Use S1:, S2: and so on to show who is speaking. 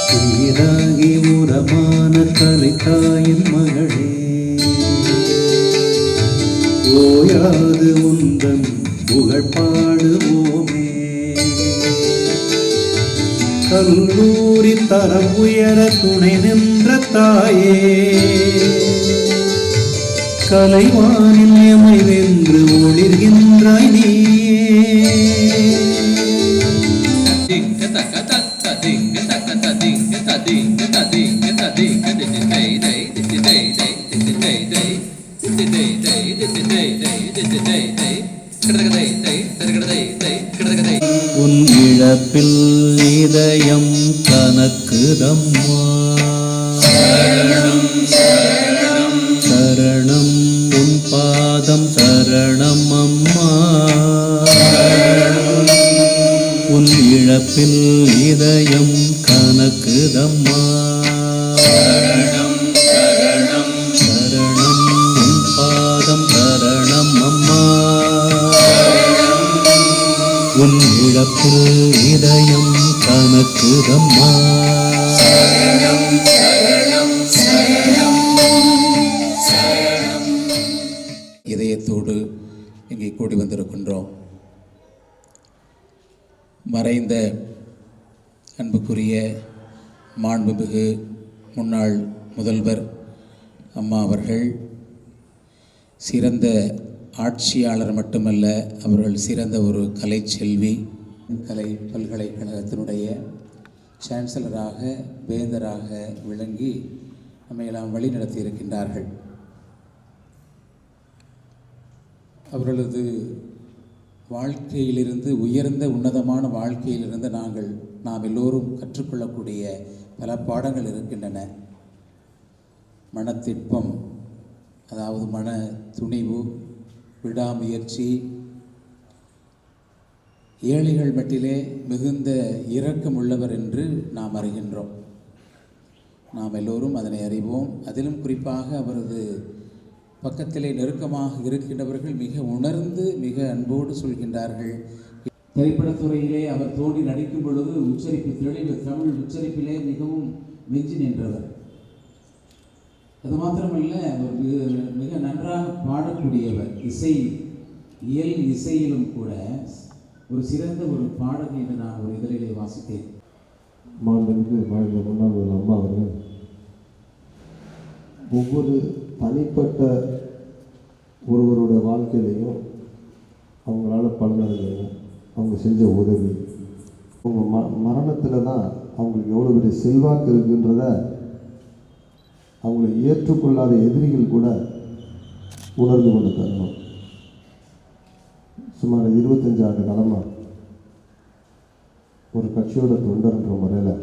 S1: சீராகி உரமான கலைத்தாயின் மகளே, ஓயாது உந்தன் புகழ் பாடுவோமே. கல்லூரி தரம் உயர துணை நின்ற தாயே, கலைவானில் எமை வென்று ஒளிர்கின்றாய் நீயே. உன் இழப்பில் இதயம் கனக்குதம்மா, சரணம் உன் பாதம் சரணம் அம்மா. உன் இழப்பில் இதயம் கனக்குதம்மா, சரணம் உன் பாதம் சரணம் அம்மா. உன் இழப்பில் இதயம் கனக்குதம்மா. இதயத்தோடு இங்கே கூடி வந்திருக்கின்றோம். மறைந்த அன்புக்குரிய மாண்புமிகு முன்னாள் முதல்வர் அம்மா அவர்கள் சிறந்த ஆட்சியாளர் மட்டுமல்ல, அவர்கள் சிறந்த ஒரு கலை செல்வி. கலை பல்கலைக்கழகத்தினுடைய சான்சலராக வேந்தராக விளங்கி நம்மையெல்லாம் வழிநடத்தி இருக்கின்றார்கள். அவர்களது வாழ்க்கையிலிருந்து, உயர்ந்த உன்னதமான வாழ்க்கையிலிருந்து நாம் எல்லோரும் கற்றுக்கொள்ளக்கூடிய பல பாடங்கள் இருக்கின்றன. மனத்திட்பம், அதாவது மன துணிவு, விடாமுயற்சி, ஏழைகள் மட்டிலே மிகுந்த இரக்கம் உள்ளவர் என்று நாம் அறிகின்றோம். நாம் எல்லோரும் அதனை அறிவோம். அதிலும் குறிப்பாக அவரது பக்கத்திலே நெருக்கமாக இருக்கின்றவர்கள் மிக உணர்ந்து மிக அன்போடு சொல்கின்றார்கள். திரைப்படத்துறையிலே அவர் தோன்றி நடிக்கும் பொழுது உச்சரிப்பு தெளிவு, தமிழ் உச்சரிப்பிலே மிகவும் மிஞ்சி நின்றவர். அது மாத்திரமல்ல, அவர் மிக நன்றாக பாடக்கூடியவர். இசையிலும் கூட ஒரு சிறந்த ஒரு பாடகி என்று நான் ஒரு இதழிலே வாசித்தேன்.
S2: மாண்புமிகு வாழ்ந்த முன்னாள் முதல்வர் அம்மா அவர்கள் ஒவ்வொரு தனிப்பட்ட ஒருவரோட வாழ்க்கையிலையும் அவங்களால பலனடைஞ்சவங்க, அவங்க செஞ்ச உதவி, அவங்க மரணத்தில் தான் அவங்களுக்கு எவ்வளோ பெரிய செல்வாக்கு இருக்குன்றத அவங்கள ஏற்றுக்கொள்ளாத எதிரிகள் கூட உணர்ந்து கொண்டு தரணும். சுமார் 25 ஆண்டு காலமாக ஒரு கட்சியோட தொண்டர்ன்ற முறையில்